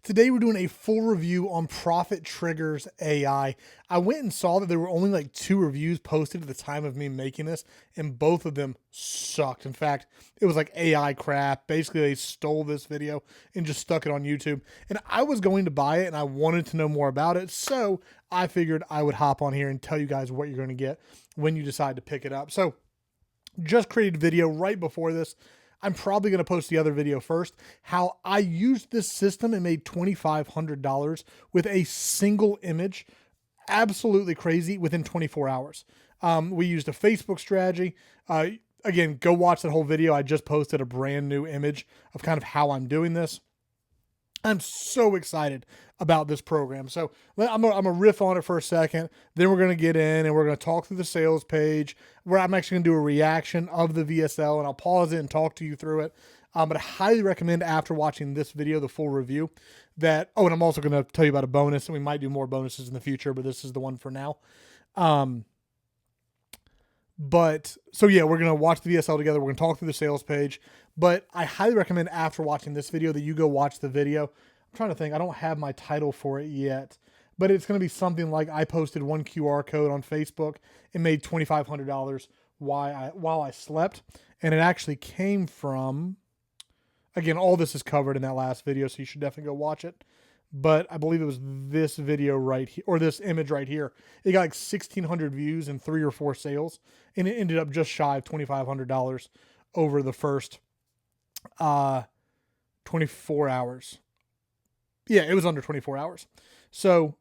Today we're doing a full review on Profit Triggers AI. I went and saw that there were only like 2 reviews posted at the time of me making this, and both of them sucked. In fact, it was like AI crap. Basically, they stole this video and just stuck it on YouTube. And I was going to buy it and I wanted to know more about it, so I figured I would hop on here and tell you guys what you're going to get when you decide to pick it up. So, just created a video right before this. I'm probably going to post the other video first, how I used this system and made $2,500 with a single image. Absolutely crazy within 24 hours. We used a Facebook strategy. Again, go watch that whole video. I just posted a brand new image of kind of how I'm doing this. I'm so excited about this program. So I'm gonna riff on it for a second. Then we're gonna get in and we're gonna talk through the sales page where I'm actually gonna do a reaction of the VSL, and I'll pause it and talk to you through it. But I highly recommend after watching this video, the full review, that, and I'm also gonna tell you about a bonus, and we might do more bonuses in the future, but this is the one for now. So yeah, we're going to watch the VSL together. We're going to talk through the sales page, but I highly recommend after watching this video that you go watch the video. I'm trying to think. I don't have my title for it yet, but it's going to be something like I posted one QR code on Facebook and made $2,500 while I slept. And it actually came from, again, all this is covered in that last video, so you should definitely go watch it. But I believe it was this video right here, or this image right here. It got like 1,600 views and 3 or 4 sales, and it ended up just shy of $2,500 over the first 24 hours. Yeah, it was under 24 hours. So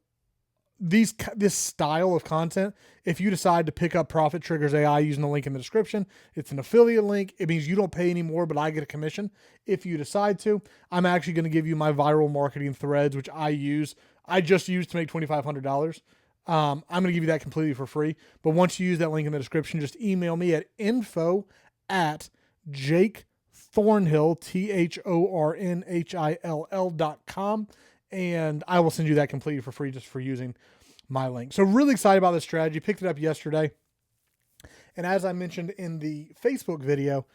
this style of content, if you decide to pick up Profit Triggers AI using the link in the description, it's an affiliate link. It means you don't pay any more, but I get a commission if you decide to. I'm actually going to give you my viral marketing threads, which I just used to make $2,500. I'm going to give you that completely for free. But once you use that link in the description, just email me at info@jakethornhill, THORNHILL.com. And I will send you that completely for free just for using my link. So really excited about this strategy. Picked it up yesterday. And as I mentioned in the Facebook video,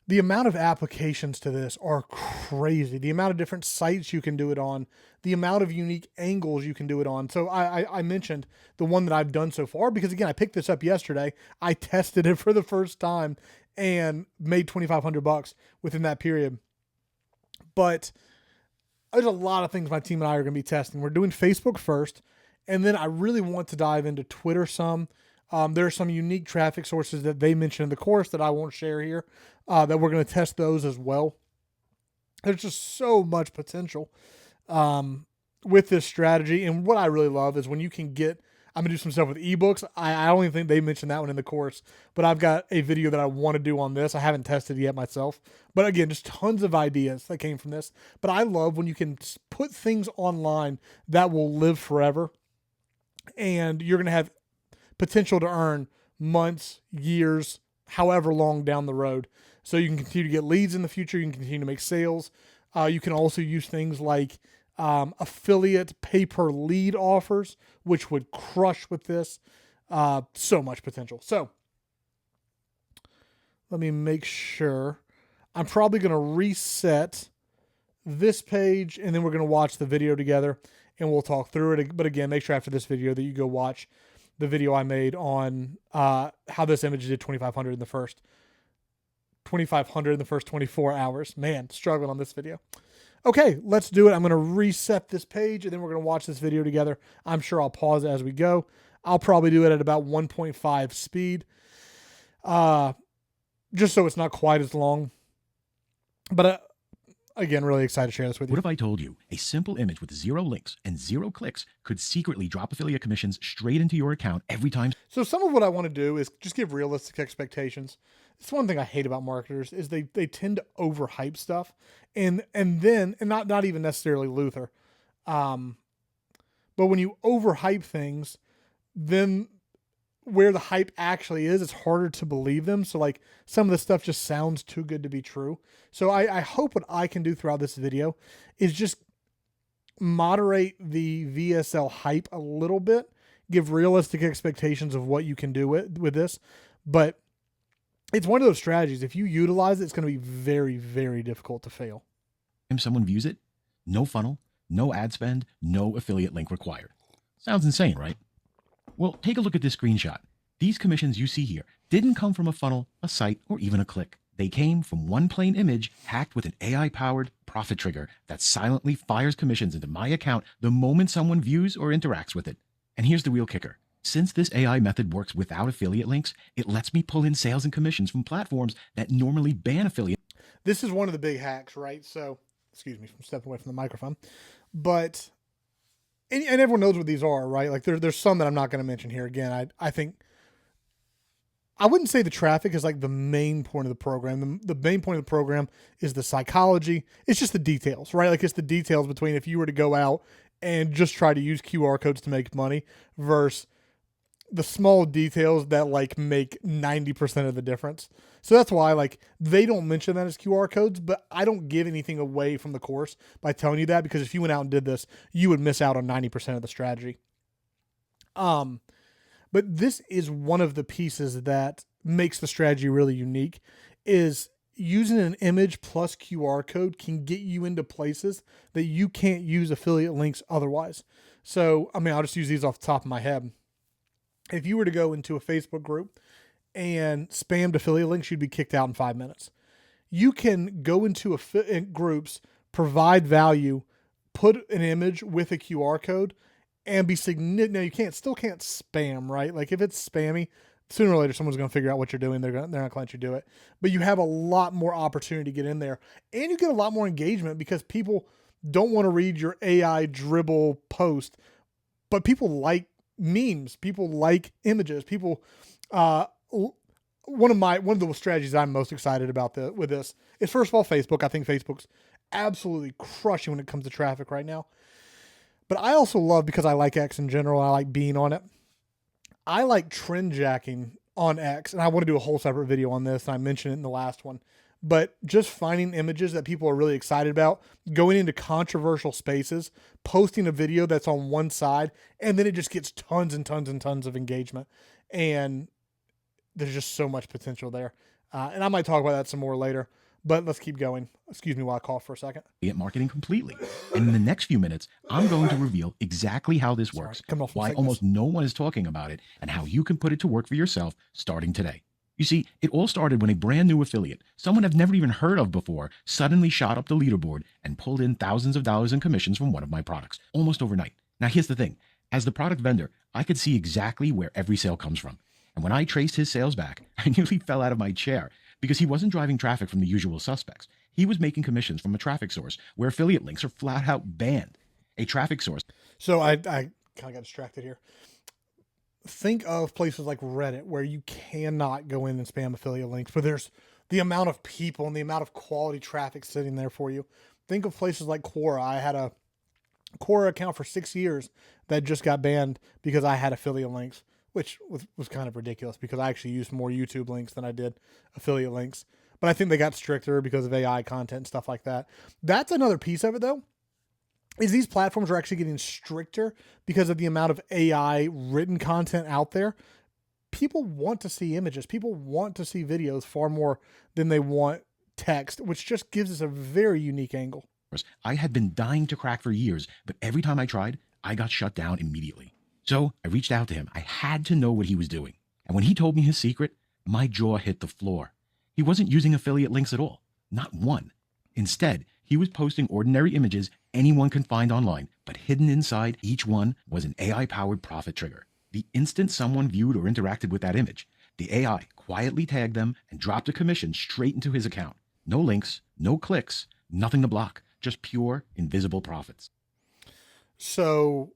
the amount of applications to this are crazy. The amount of different sites you can do it on, the amount of unique angles you can do it on. So I mentioned the one that I've done so far because, again, I picked this up yesterday. I tested it for the first time and made $2,500 within that period. But there's a lot of things my team and I are going to be testing. We're doing Facebook first, and then I really want to dive into Twitter some. There are some unique traffic sources that they mentioned in the course that I won't share here, that we're going to test those as well. There's just so much potential with this strategy, and what I really love is when you can get, I'm going to do some stuff with ebooks. I don't even think they mentioned that one in the course, but I've got a video that I want to do on this. I haven't tested it yet myself, but again, just tons of ideas that came from this. But I love when you can put things online that will live forever, and you're going to have potential to earn months, years, however long down the road. So you can continue to get leads in the future. You can continue to make sales. You can also use things like affiliate pay-per-lead offers, which would crush with this. So much potential. So let me make sure. I'm probably going to reset this page, and then we're going to watch the video together, and we'll talk through it. But again, make sure after this video that you go watch the video I made on how this image did 2,500 in the first 24 hours. Man, struggling on this video. Okay, let's do it. I'm going to reset this page, and then we're going to watch this video together. I'm sure I'll pause as we go. I'll probably do it at about 1.5 speed, just so it's not quite as long. But again, really excited to share this with you. What if I told you a simple image with 0 links and 0 clicks could secretly drop affiliate commissions straight into your account every time? So some of what I want to do is just give realistic expectations. It's one thing I hate about marketers is they tend to overhype stuff, and not even necessarily Luther, but when you overhype things, then where the hype actually is, it's harder to believe them. So like some of the stuff just sounds too good to be true. So I hope what I can do throughout this video is just moderate the VSL hype a little bit, give realistic expectations of what you can do with this. But it's one of those strategies. If you utilize it, it's going to be very, very difficult to fail. Someone views it, No funnel, no ad spend, no affiliate link required. Sounds insane, right? Well, take a look at this screenshot. These commissions you see here didn't come from a funnel, a site, or even a click. They came from one plain image hacked with an AI-powered profit trigger that silently fires commissions into my account the moment someone views or interacts with it. And here's the real kicker. Since this AI method works without affiliate links, it lets me pull in sales and commissions from platforms that normally ban affiliate. This is one of the big hacks, right? So, excuse me from stepping away from the microphone, but and everyone knows what these are, right? Like there's some that I'm not going to mention here. Again, I think I wouldn't say the traffic is like the main point of the program. The main point of the program is the psychology. It's just the details, right? Like it's the details between if you were to go out and just try to use QR codes to make money versus the small details that like make 90% of the difference. So that's why like they don't mention that as QR codes, but I don't give anything away from the course by telling you that, because if you went out and did this, you would miss out on 90% of the strategy. But this is one of the pieces that makes the strategy really unique, is using an image plus QR code can get you into places that you can't use affiliate links otherwise. So, I mean, I'll just use these off the top of my head. If you were to go into a Facebook group and spammed affiliate links, you'd be kicked out in 5 minutes. You can go into groups, provide value, put an image with a QR code, and be significant. Now you still can't spam, right? Like if it's spammy, sooner or later someone's going to figure out what you're doing. They're not going to let you do it. But you have a lot more opportunity to get in there, and you get a lot more engagement because people don't want to read your AI dribble post, but people like memes, people like images, people. One of the strategies I'm most excited about with this is, first of all, Facebook. I think Facebook's absolutely crushing when it comes to traffic right now. But I also love, because I like X in general, I like being on it, I like trend jacking on X, and I want to do a whole separate video on this, and I mentioned it in the last one. But just finding images that people are really excited about, going into controversial spaces, posting a video that's on one side, and then it just gets tons and tons and tons of engagement. And there's just so much potential there. And I might talk about that some more later, but let's keep going. Excuse me while I cough for a second. Marketing completely. And in the next few minutes, I'm going to reveal exactly how this works, why almost no one is talking about it, and how you can put it to work for yourself starting today. You see, it all started when a brand new affiliate, someone I've never even heard of before, suddenly shot up the leaderboard and pulled in thousands of dollars in commissions from one of my products, almost overnight. Now, here's the thing. As the product vendor, I could see exactly where every sale comes from. And when I traced his sales back, I nearly fell out of my chair, because he wasn't driving traffic from the usual suspects. He was making commissions from a traffic source where affiliate links are flat out banned. A traffic source. So I kind of got distracted here. Think of places like Reddit where you cannot go in and spam affiliate links, but there's the amount of people and the amount of quality traffic sitting there for you. Think of places like Quora. I had a Quora account for 6 years that just got banned because I had affiliate links, which was kind of ridiculous because I actually used more YouTube links than I did affiliate links. But I think they got stricter because of AI content and stuff like that. That's another piece of it, though, is these platforms are actually getting stricter because of the amount of AI written content out there. People want to see images. People want to see videos far more than they want text, which just gives us a very unique angle. I had been dying to crack for years, but every time I tried, I got shut down immediately. So I reached out to him. I had to know what he was doing. And when he told me his secret, my jaw hit the floor. He wasn't using affiliate links at all. Not one. Instead, he was posting ordinary images anyone can find online, but hidden inside each one was an AI-powered profit trigger. The instant someone viewed or interacted with that image, the AI quietly tagged them and dropped a commission straight into his account. No links, no clicks, nothing to block, just pure invisible profits. So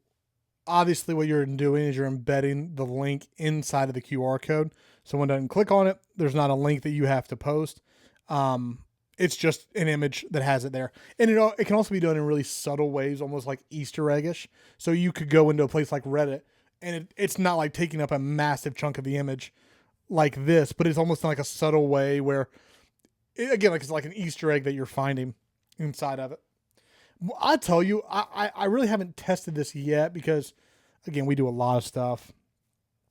obviously what you're doing is you're embedding the link inside of the QR code. Someone doesn't click on it. There's not a link that you have to post. It's just an image that has it there. And it can also be done in really subtle ways, almost like Easter egg-ish. So you could go into a place like Reddit, and it's not like taking up a massive chunk of the image like this, but it's almost like a subtle way where, again, like it's like an Easter egg that you're finding inside of it. I tell you, I really haven't tested this yet because, again, we do a lot of stuff.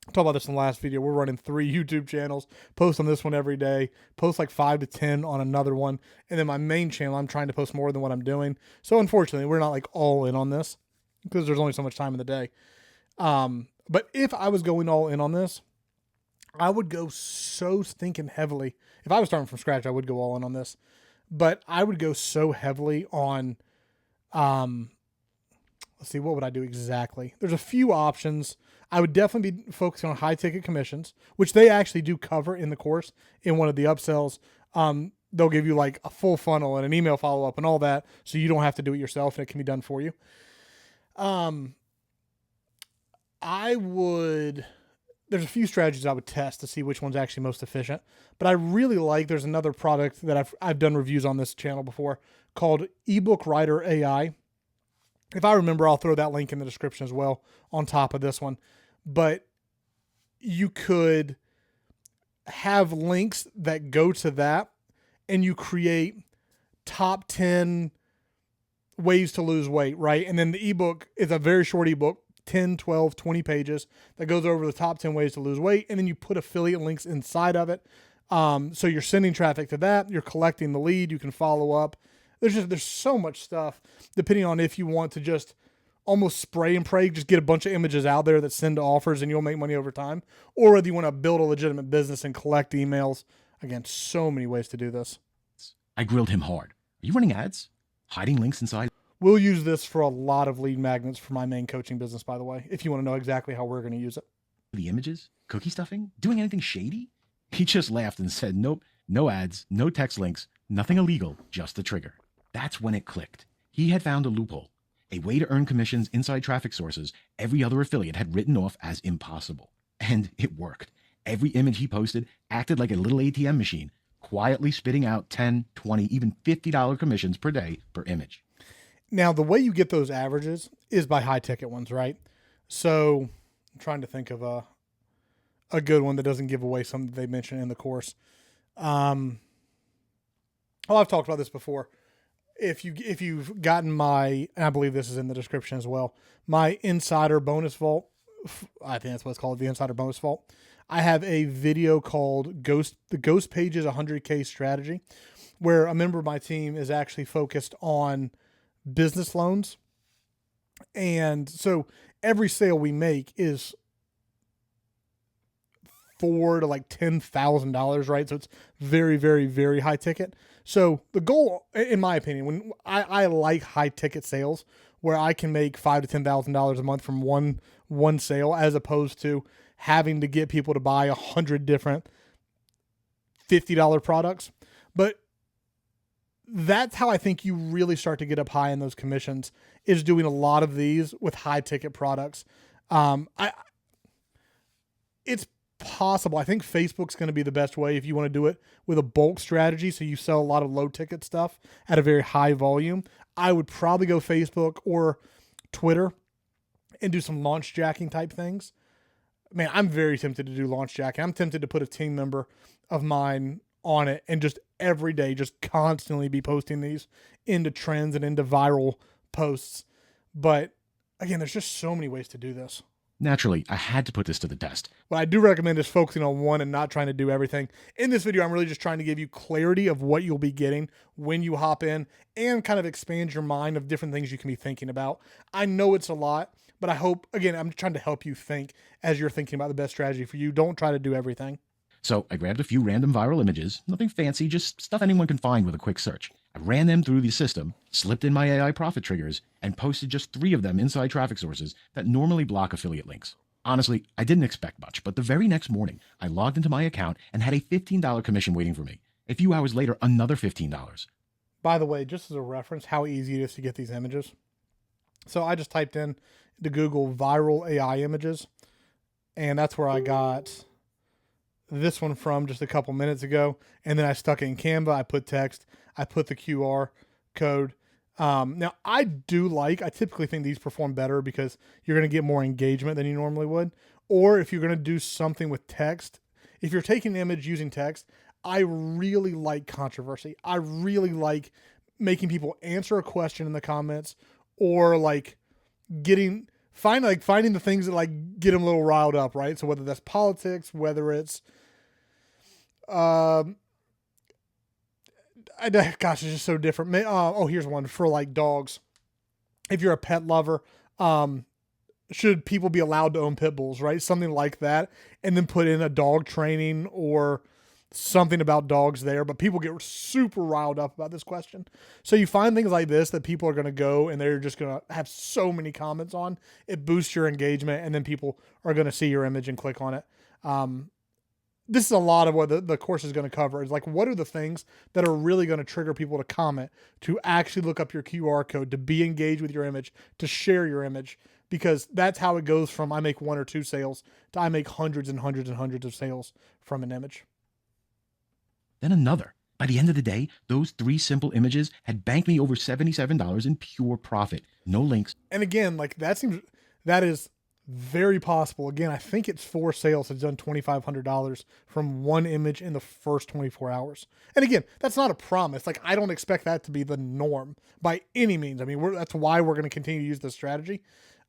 I talked about this in the last video. We're running 3 YouTube channels, post on this one every day, post like 5 to 10 on another one. And then my main channel, I'm trying to post more than what I'm doing. So unfortunately, we're not like all in on this because there's only so much time in the day. But if I was going all in on this, I would go so stinking heavily. If I was starting from scratch, I would go all in on this. But I would go so heavily on, let's see, what would I do exactly? There's a few options. I would definitely be focusing on high ticket commissions, which they actually do cover in the course in one of the upsells. They'll give you like a full funnel and an email follow up and all that, so you don't have to do it yourself and it can be done for you. There's a few strategies I would test to see which one's actually most efficient, but I really like, there's another product that I've done reviews on this channel before called Ebook Writer AI. If I remember, I'll throw that link in the description as well on top of this one. But you could have links that go to that, and you create top 10 ways to lose weight, right? And then the ebook is a very short ebook, 10, 12, 20 pages that goes over the top 10 ways to lose weight. And then you put affiliate links inside of it. So you're sending traffic to that. You're collecting the lead. You can follow up. There's so much stuff depending on if you want to just almost spray and pray, just get a bunch of images out there that send to offers and you'll make money over time, or whether you want to build a legitimate business and collect emails. Again, so many ways to do this. I grilled him hard. Are you running ads? Hiding links inside? We'll use this for a lot of lead magnets for my main coaching business, by the way, if you want to know exactly how we're going to use it. The images? Cookie stuffing? Doing anything shady? He just laughed and said, nope, no ads, no text links, nothing illegal, just the trigger. That's when it clicked. He had found a loophole, a way to earn commissions inside traffic sources every other affiliate had written off as impossible. And it worked. Every image he posted acted like a little ATM machine, quietly spitting out $10, $20, even $50 commissions per day per image. Now, the way you get those averages is by high ticket ones, right? So I'm trying to think of a good one that doesn't give away something they mentioned in the course. I've talked about this before. If you've gotten my, and I believe this is in the description as well, my Insider Bonus Vault, I think that's what it's called, the Insider Bonus Vault. I have a video called the Ghost Pages 100K Strategy, where a member of my team is actually focused on business loans. And so every sale we make is $4,000 to like $10,000, right? So it's very, very, very high ticket. So the goal, in my opinion, when I like high ticket sales where I can make $5,000 to $10,000 a month from one sale, as opposed to having to get people to buy 100 different $50 products. But that's how I think you really start to get up high in those commissions, is doing a lot of these with high ticket products. It's possible. I think Facebook's going to be the best way if you want to do it with a bulk strategy. So you sell a lot of low ticket stuff at a very high volume. I would probably go Facebook or Twitter and do some launch jacking type things. Man, I'm very tempted to do launch jacking. I'm tempted to put a team member of mine on it and just every day, just constantly be posting these into trends and into viral posts. But again, there's just so many ways to do this. Naturally, I had to put this to the test. What I do recommend is focusing on one and not trying to do everything. In this video, I'm really just trying to give you clarity of what you'll be getting when you hop in and kind of expand your mind of different things you can be thinking about. I know it's a lot, but I hope, again, I'm trying to help you think as you're thinking about the best strategy for you. Don't try to do everything. So I grabbed a few random viral images, nothing fancy, just stuff anyone can find with a quick search. I ran them through the system, slipped in my AI profit triggers, and posted just 3 of them inside traffic sources that normally block affiliate links. Honestly, I didn't expect much, but the very next morning, I logged into my account and had a $15 commission waiting for me. A few hours later, another $15. By the way, just as a reference, how easy it is to get these images. So I just typed in to Google viral AI images, and that's where I got this one from just a couple minutes ago. And then I stuck it in Canva. I put text. I put the QR code. Now I typically think these perform better because you're going to get more engagement than you normally would. Or if you're going to do something with text, if you're taking an image using text, I really like controversy. I really like making people answer a question in the comments, or like finding the things that like get them a little riled up, right? So whether that's politics, whether it's, gosh, it's just so different. Here's one for like dogs. If you're a pet lover, should people be allowed to own pit bulls, right? Something like that. And then put in a dog training or something about dogs there. But people get super riled up about this question. So you find things like this that people are going to go and they're just going to have so many comments on. It boosts your engagement, and then people are going to see your image and click on it. This is a lot of what the course is going to cover, is like, what are the things that are really going to trigger people to comment, to actually look up your QR code, to be engaged with your image, to share your image, because that's how it goes from I make 1 or 2 sales to I make hundreds and hundreds and hundreds of sales from an image. Then another. By the end of the day, those 3 simple images had banked me over $77 in pure profit. No links. And again, like that is very possible. Again, I think it's 4 sales has done $2,500 from one image in the first 24 hours. And again, that's not a promise. Like, I don't expect that to be the norm by any means. I mean, that's why we're going to continue to use this strategy.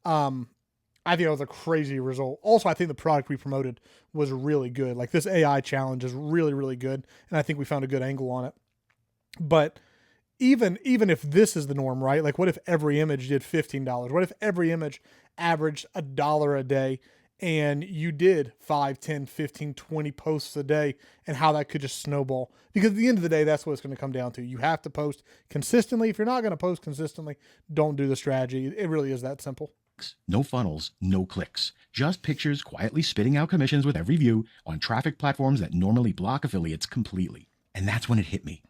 I think that was a crazy result. Also, I think the product we promoted was really good. Like, this AI challenge is really, really good. And I think we found a good angle on it. But even if this is the norm, right? Like, what if every image did $15? What if every image averaged $1 a day and you did 5, 10, 15, 20 posts a day, and how that could just snowball? Because at the end of the day, that's what it's going to come down to. You have to post consistently. If you're not going to post consistently, don't do the strategy. It really is that simple. No funnels, no clicks, just pictures quietly spitting out commissions with every view on traffic platforms that normally block affiliates completely. And that's when it hit me.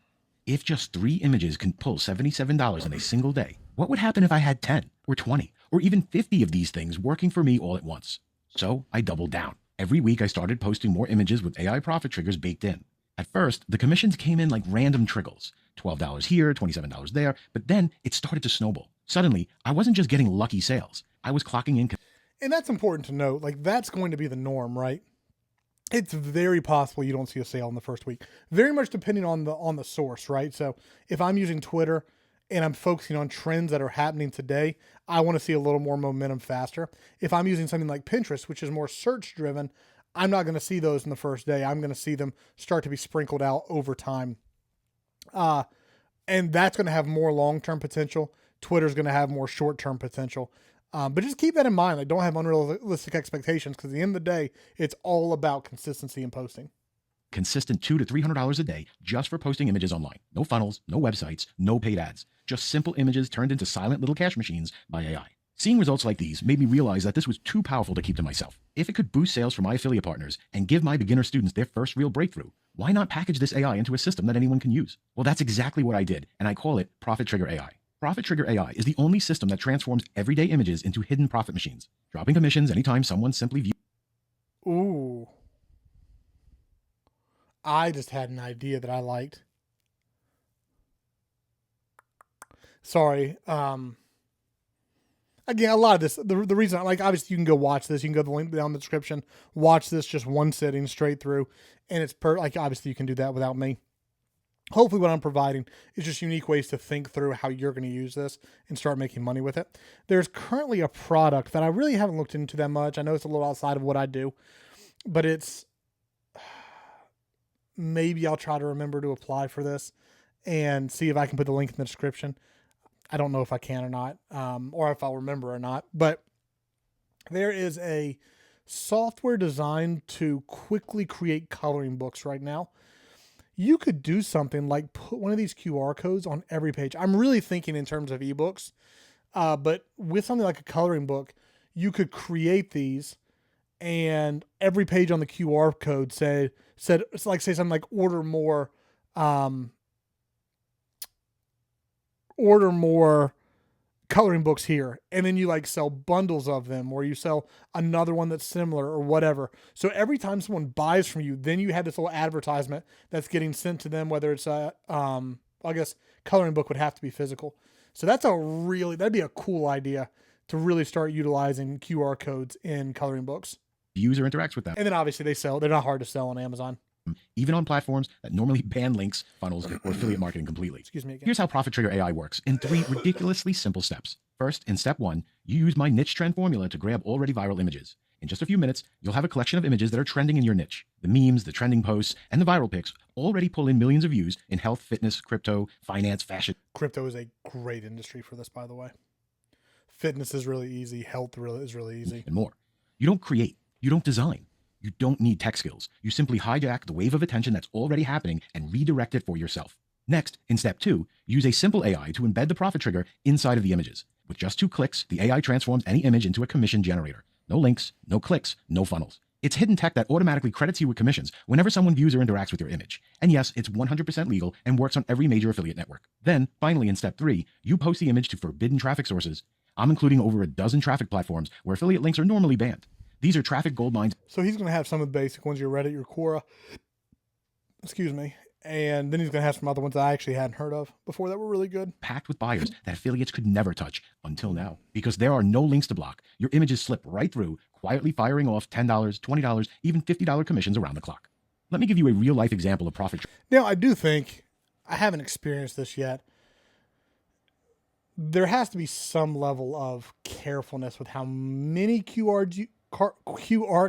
If just 3 images can pull $77 in a single day, what would happen if I had 10 or 20 or even 50 of these things working for me all at once? So I doubled down. Every week I started posting more images with AI profit triggers baked in. At first, the commissions came in like random trickles, $12 here, $27 there, but then it started to snowball. Suddenly, I wasn't just getting lucky sales. I was clocking in. And that's important to note. Like, that's going to be the norm, right? It's very possible you don't see a sale in the first week. Very much depending on the source, right? So if I'm using Twitter and I'm focusing on trends that are happening today, I want to see a little more momentum faster. If I'm using something like Pinterest, which is more search driven, I'm not going to see those in the first day. I'm going to see them start to be sprinkled out over time. And that's going to have more long-term potential. Twitter's going to have more short-term potential. But just keep that in mind. Like, don't have unrealistic expectations, because at the end of the day, it's all about consistency in posting. Consistent $200 to $300 a day just for posting images online. No funnels, no websites, no paid ads. Just simple images turned into silent little cash machines by AI. Seeing results like these made me realize that this was too powerful to keep to myself. If it could boost sales for my affiliate partners and give my beginner students their first real breakthrough, why not package this AI into a system that anyone can use? Well, that's exactly what I did, and I call it Profit Trigger AI. Profit Trigger AI is the only system that transforms everyday images into hidden profit machines, dropping commissions anytime someone simply views. Ooh. I just had an idea that I liked. Sorry. Again, a lot of this, the reason, like, obviously you can go watch this. You can go to the link down in the description, watch this just one sitting straight through. And it's like, obviously you can do that without me. Hopefully what I'm providing is just unique ways to think through how you're going to use this and start making money with it. There's currently a product that I really haven't looked into that much. I know it's a little outside of what I do, but it's, maybe I'll try to remember to apply for this and see if I can put the link in the description. I don't know if I can or not, or if I'll remember or not, but there is a software designed to quickly create coloring books right now. You could do something like put one of these QR codes on every page. I'm really thinking in terms of ebooks, but with something like a coloring book, you could create these, and every page on the QR code said it's like, say something like order more coloring books here, and then you like sell bundles of them, or you sell another one that's similar or whatever. So every time someone buys from you, then you have this little advertisement that's getting sent to them, whether it's I guess coloring book would have to be physical. So that'd be a cool idea to really start utilizing QR codes in coloring books. User interacts with them. And then obviously they're not hard to sell on Amazon. even on platforms that normally ban links, funnels, or affiliate marketing completely. Excuse me again. Here's how Profit Trigger AI works in 3 ridiculously simple steps. First, in step 1, you use my niche trend formula to grab already viral images. In just a few minutes, you'll have a collection of images that are trending in your niche. The memes, the trending posts, and the viral pics already pull in millions of views in health, fitness, crypto, finance, fashion. Crypto is a great industry for this, by the way. Fitness is really easy. Health is really easy. And more. You don't create. You don't design. You don't need tech skills. You simply hijack the wave of attention that's already happening and redirect it for yourself. Next, in step 2, use a simple AI to embed the profit trigger inside of the images. With just 2 clicks, the AI transforms any image into a commission generator. No links, no clicks, no funnels. It's hidden tech that automatically credits you with commissions whenever someone views or interacts with your image. And yes, it's 100% legal and works on every major affiliate network. Then, finally, in step 3, you post the image to forbidden traffic sources. I'm including over a dozen traffic platforms where affiliate links are normally banned. These are traffic gold mines. So he's going to have some of the basic ones, your Reddit, your Quora, and then he's going to have some other ones that I actually hadn't heard of before that were really good. Packed with buyers that affiliates could never touch until now. Because there are no links to block. Your images slip right through, quietly firing off $10, $20, even $50 commissions around the clock. Let me give you a real life example of profit. Now, I do think, I haven't experienced this yet, there has to be some level of carefulness with how many QR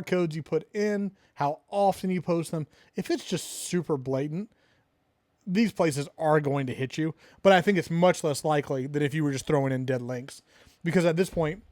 codes you put in, how often you post them. If it's just super blatant, these places are going to hit you. But I think it's much less likely than if you were just throwing in dead links. Because at this point,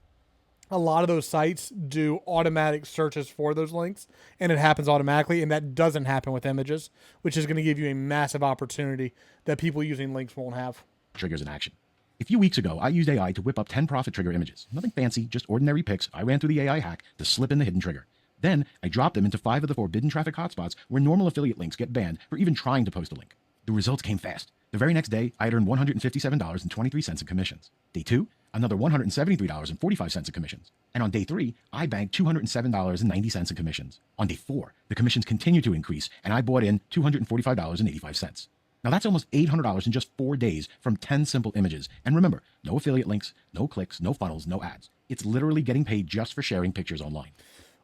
a lot of those sites do automatic searches for those links, and it happens automatically, and that doesn't happen with images, which is going to give you a massive opportunity that people using links won't have. Triggers in action. A few weeks ago, I used AI to whip up 10 profit trigger images. Nothing fancy, just ordinary pics I ran through the AI hack to slip in the hidden trigger. Then, I dropped them into 5 of the forbidden traffic hotspots where normal affiliate links get banned for even trying to post a link. The results came fast. The very next day, I had earned $157.23 in commissions. Day 2, another $173.45 in commissions. And on day 3, I banked $207.90 in commissions. On day 4, the commissions continued to increase, and I bought in $245.85. Now that's almost $800 in just 4 days from 10 simple images. And remember, no affiliate links, no clicks, no funnels, no ads. It's literally getting paid just for sharing pictures online.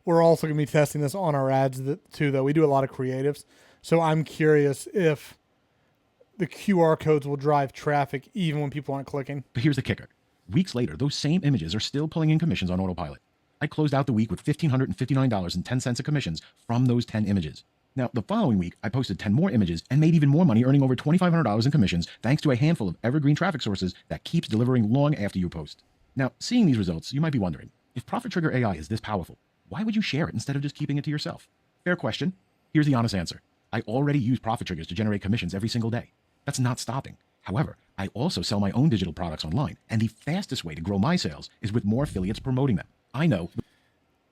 We're also going to be testing this on our ads too, though. We do a lot of creatives. So I'm curious if the QR codes will drive traffic even when people aren't clicking. But here's the kicker. Weeks later, those same images are still pulling in commissions on autopilot. I closed out the week with $1,559.10 of commissions from those 10 images. Now, the following week, I posted 10 more images and made even more money, earning over $2,500 in commissions thanks to a handful of evergreen traffic sources that keeps delivering long after you post. Now, seeing these results, you might be wondering, if Profit Trigger AI is this powerful, why would you share it instead of just keeping it to yourself? Fair question. Here's the honest answer. I already use profit triggers to generate commissions every single day. That's not stopping. However, I also sell my own digital products online, and the fastest way to grow my sales is with more affiliates promoting them. I know.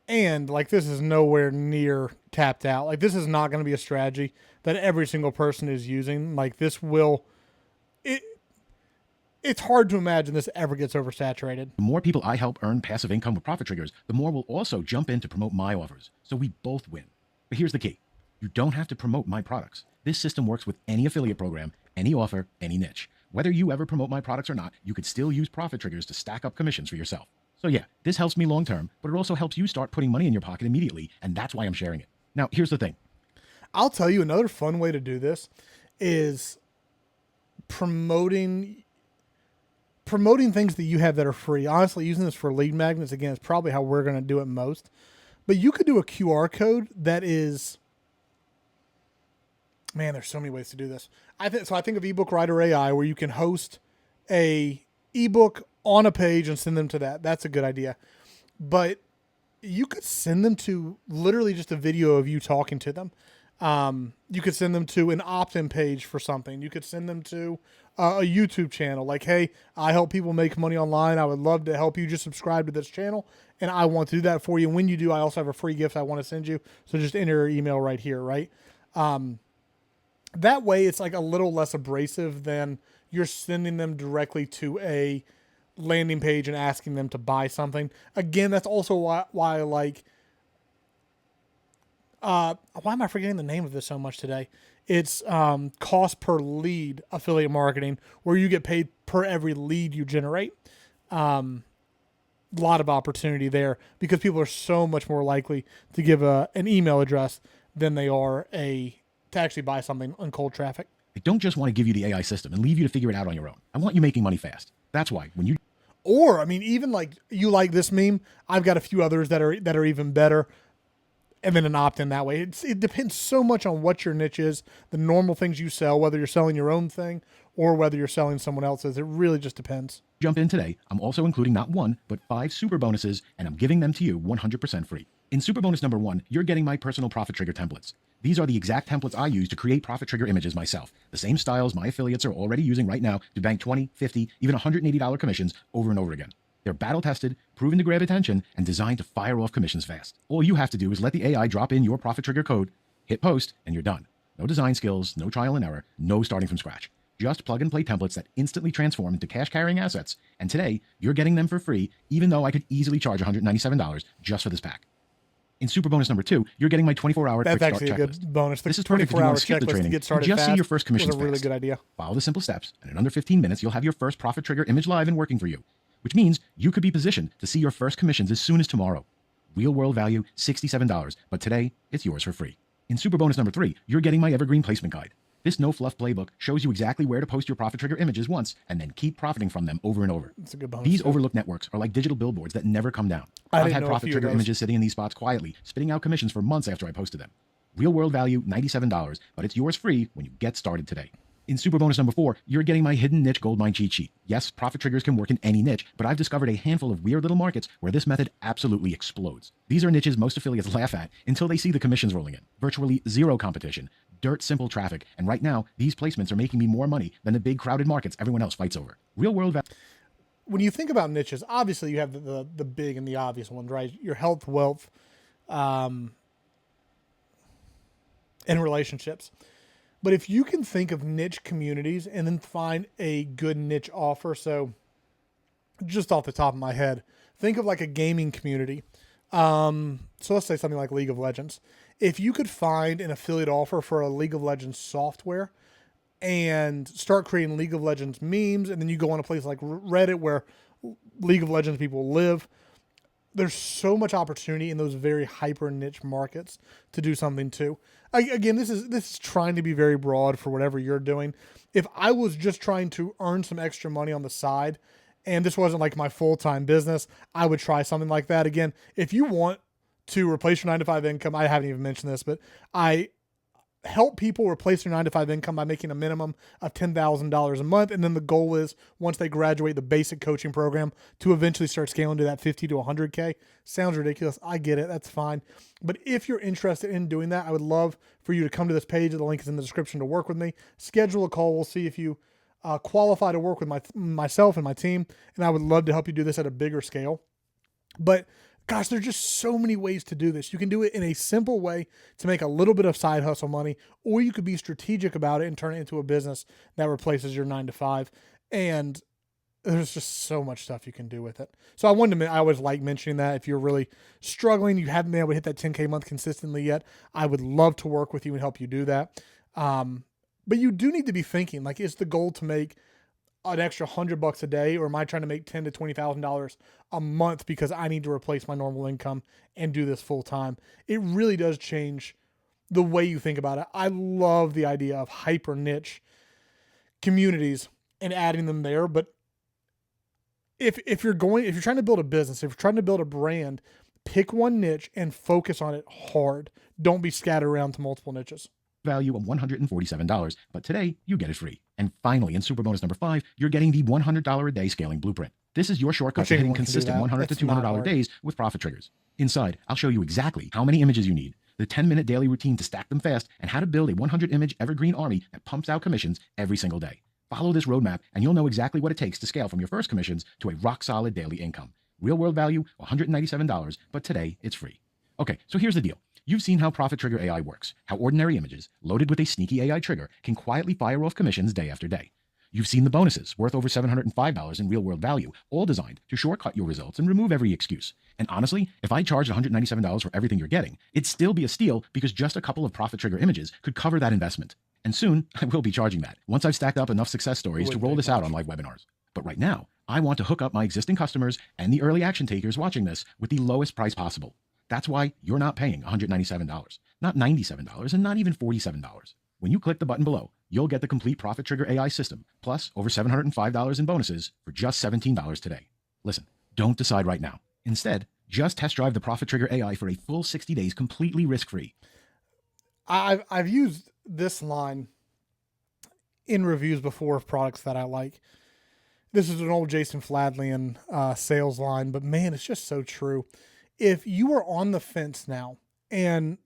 And like, this is nowhere near tapped out. Like, this is not going to be a strategy that every single person is using. Like, this will, it's hard to imagine this ever gets oversaturated. The more people I help earn passive income with profit triggers, the more will also jump in to promote my offers. So we both win. But here's the key. You don't have to promote my products. This system works with any affiliate program, any offer, any niche. Whether you ever promote my products or not, you could still use profit triggers to stack up commissions for yourself. So yeah, this helps me long term, but it also helps you start putting money in your pocket immediately, and that's why I'm sharing it. Now, here's the thing. I'll tell you, another fun way to do this is promoting things that you have that are free. Honestly, using this for lead magnets, again, is probably how we're going to do it most. But you could do a QR code that is, man, there's so many ways to do this. I think of Ebook Writer AI, where you can host a ebook on a page and send them to that. That's a good idea. But you could send them to literally just a video of you talking to them. You could send them to an opt-in page for something. You could send them to a YouTube channel. Like, hey, I help people make money online. I would love to help you. Just subscribe to this channel, and I want to do that for you. And when you do, I also have a free gift I want to send you. So just enter your email right here, right? That way, it's like a little less abrasive than you're sending them directly to a landing page and asking them to buy something. Again, that's also why like, why am I forgetting the name of this so much today? It's cost per lead affiliate marketing, where you get paid per every lead you generate. Lot of opportunity there because people are so much more likely to give an email address than they are a to actually buy something on cold traffic. I don't just want to give you the AI system and leave you to figure it out on your own. I want you making money fast. That's why when you... Or, I mean, even like you like this meme, I've got a few others that are even better, and then an opt-in that way. It depends so much on what your niche is, the normal things you sell, whether you're selling your own thing or whether you're selling someone else's. It really just depends. Jump in today. I'm also including not 1, but 5 super bonuses, and I'm giving them to you 100% free. In super bonus number 1, you're getting my personal profit trigger templates. These are the exact templates I use to create profit trigger images myself. The same styles my affiliates are already using right now to bank $20, $50, even $180 commissions over and over again. They're battle tested, proven to grab attention, and designed to fire off commissions fast. All you have to do is let the AI drop in your profit trigger code, hit post, and you're done. No design skills, no trial and error, no starting from scratch. Just plug and play templates that instantly transform into cash carrying assets. And today, you're getting them for free, even though I could easily charge $197 just for this pack. In super bonus number 2, you're getting my 24-hour quick start checklist. That's actually a good bonus. This is perfect if you want to skip the training get started and just fast. see your first commissions fast. It was a really good idea. Follow the simple steps, and in under 15 minutes, you'll have your first profit trigger image live and working for you, which means you could be positioned to see your first commissions as soon as tomorrow. Real world value, $67, but today, it's yours for free. In super bonus number 3, you're getting my Evergreen placement guide. This no-fluff playbook shows you exactly where to post your profit trigger images once and then keep profiting from them over and over. That's a good bonus. These overlooked networks are like digital billboards that never come down. I've had profit trigger images sitting in these spots quietly, spitting out commissions for months after I posted them. Real world value, $97, but it's yours free when you get started today. In super bonus number 4, you're getting my hidden niche goldmine cheat sheet. Yes, profit triggers can work in any niche, but I've discovered a handful of weird little markets where this method absolutely explodes. These are niches most affiliates laugh at until they see the commissions rolling in. Virtually zero competition, dirt simple traffic, and right now, these placements are making me more money than the big crowded markets everyone else fights over. Real world value. When you think about niches, obviously you have the big and the obvious ones, right? Your health, wealth, and relationships. But if you can think of niche communities and then find a good niche offer, so just off the top of my head, think of like a gaming community. So let's say something like League of Legends. If you could find an affiliate offer for a League of Legends software and start creating League of Legends memes, and then you go on a place like Reddit where League of Legends people live, there's so much opportunity in those very hyper niche markets to do something too. Again, this is trying to be very broad for whatever you're doing. If I was just trying to earn some extra money on the side, and this wasn't like my full-time business, I would try something like that. Again, if you want to replace your 9-to-5 income, I haven't even mentioned this, but I help people replace their 9-to-5 income by making a minimum of $10,000 a month. And then the goal is, once they graduate the basic coaching program, to eventually start scaling to that 50 to 100K. Sounds ridiculous. I get it. That's fine. But if you're interested in doing that, I would love for you to come to this page. The link is in the description to work with me. Schedule a call. We'll see if you qualify to work with myself and my team. And I would love to help you do this at a bigger scale. But gosh, there's just so many ways to do this. You can do it in a simple way to make a little bit of side hustle money, or you could be strategic about it and turn it into a business that replaces your 9-to-5. And there's just so much stuff you can do with it. So I always like mentioning that if you're really struggling, you haven't been able to hit that 10K month consistently yet, I would love to work with you and help you do that. But you do need to be thinking, like, is the goal to make an extra $100 a day, or am I trying to make $10,000 to $20,000 a month because I need to replace my normal income and do this full time? It really does change the way you think about it. I love the idea of hyper niche communities and adding them there. But if you're trying to build a business, if you're trying to build a brand, pick one niche and focus on it hard. Don't be scattered around to multiple niches. Value of $147, but today you get it free. And finally, in super bonus number 5, you're getting the $100 a day scaling blueprint. This is your shortcut to hitting consistent $100 to $200 days with profit triggers. Inside, I'll show you exactly how many images you need, the 10-minute daily routine to stack them fast, and how to build a 100-image evergreen army that pumps out commissions every single day. Follow this roadmap, and you'll know exactly what it takes to scale from your first commissions to a rock-solid daily income. Real world value, $197, but today it's free. Okay, so here's the deal. You've seen how Profit Trigger AI works, how ordinary images, loaded with a sneaky AI trigger, can quietly fire off commissions day after day. You've seen the bonuses, worth over $705 in real-world value, all designed to shortcut your results and remove every excuse. And honestly, if I charged $197 for everything you're getting, it'd still be a steal because just a couple of Profit Trigger images could cover that investment. And soon, I will be charging that, once I've stacked up enough success stories to roll this out on live webinars. But right now, I want to hook up my existing customers and the early action takers watching this with the lowest price possible. That's why you're not paying $197, not $97, and not even $47. When you click the button below, you'll get the complete Profit Trigger AI system, plus over $705 in bonuses for just $17 today. Listen, don't decide right now. Instead, just test drive the Profit Trigger AI for a full 60 days completely risk-free. I've used this line in reviews before of products that I like. This is an old Jason Fladlian sales line, but man, it's just so true. If you are on the fence now and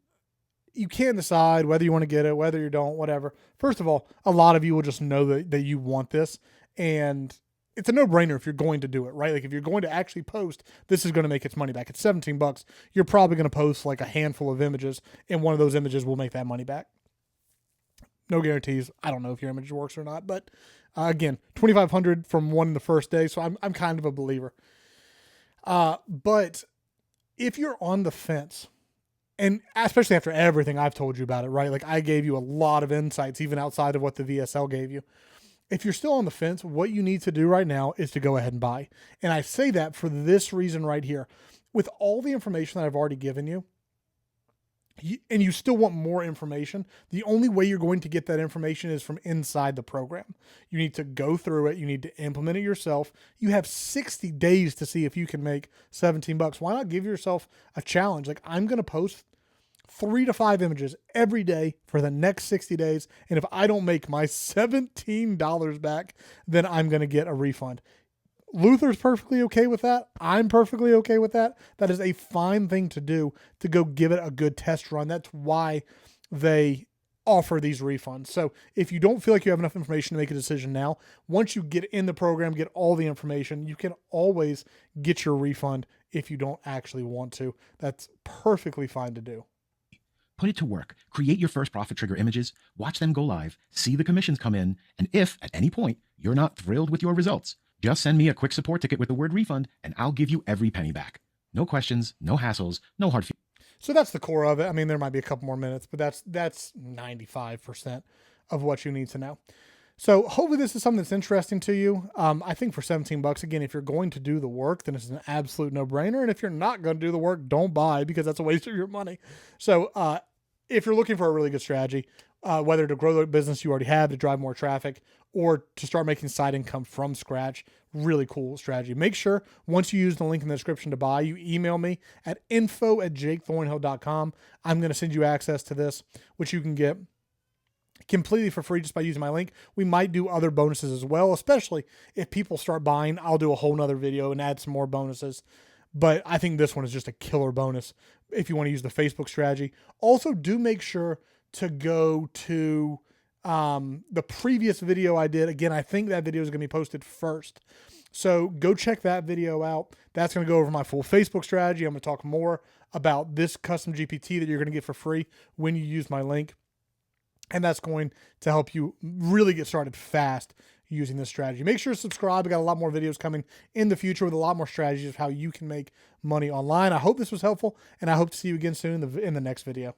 you can't decide whether you want to get it, whether you don't, whatever. First of all, a lot of you will just know that you want this, and it's a no-brainer if you're going to do it, right? Like if you're going to actually post, this is going to make its money back. It's $17. You're probably going to post like a handful of images, and one of those images will make that money back. No guarantees. I don't know if your image works or not, but again, 2,500 from one in the first day, so I'm kind of a believer. But if you're on the fence, and especially after everything I've told you about it, right? Like I gave you a lot of insights, even outside of what the VSL gave you. If you're still on the fence, what you need to do right now is to go ahead and buy. And I say that for this reason right here. With all the information that I've already given you, and you still want more information, the only way you're going to get that information is from inside the program. You need to go through it. You need to implement it yourself. You have 60 days to see if you can make $17. Why not give yourself a challenge? Like I'm going to post 3 to 5 images every day for the next 60 days. And if I don't make my $17 back, then I'm going to get a refund. Luther's perfectly okay with that. I'm perfectly okay with that. That is a fine thing to do, to go give it a good test run. That's why they offer these refunds. So if you don't feel like you have enough information to make a decision now, once you get in the program, get all the information, you can always get your refund if you don't actually want to. That's perfectly fine to do. Put it to work. Create your first Profit Trigger images, watch them go live, see the commissions come in, and if at any point you're not thrilled with your results, just send me a quick support ticket with the word refund, and I'll give you every penny back. No questions, no hassles, no hard feelings. So that's the core of it. I mean, there might be a couple more minutes, but that's 95% of what you need to know. So hopefully this is something that's interesting to you. I think for $17, again, if you're going to do the work, then it's an absolute no-brainer. And if you're not going to do the work, don't buy, because that's a waste of your money. So if you're looking for a really good strategy, whether to grow the business you already have, to drive more traffic, or to start making side income from scratch, really cool strategy. Make sure once you use the link in the description to buy, you email me at info@jakethornhill.com. I'm going to send you access to this, which you can get completely for free just by using my link. We might do other bonuses as well, especially if people start buying. I'll do a whole nother video and add some more bonuses. But I think this one is just a killer bonus if you want to use the Facebook strategy. Also, do make sure to go to the previous video I did. Again, I think that video is going to be posted first. So go check that video out. That's going to go over my full Facebook strategy. I'm going to talk more about this custom GPT that you're going to get for free when you use my link. And that's going to help you really get started fast using this strategy. Make sure to subscribe. We got a lot more videos coming in the future with a lot more strategies of how you can make money online. I hope this was helpful, and I hope to see you again soon in the next video.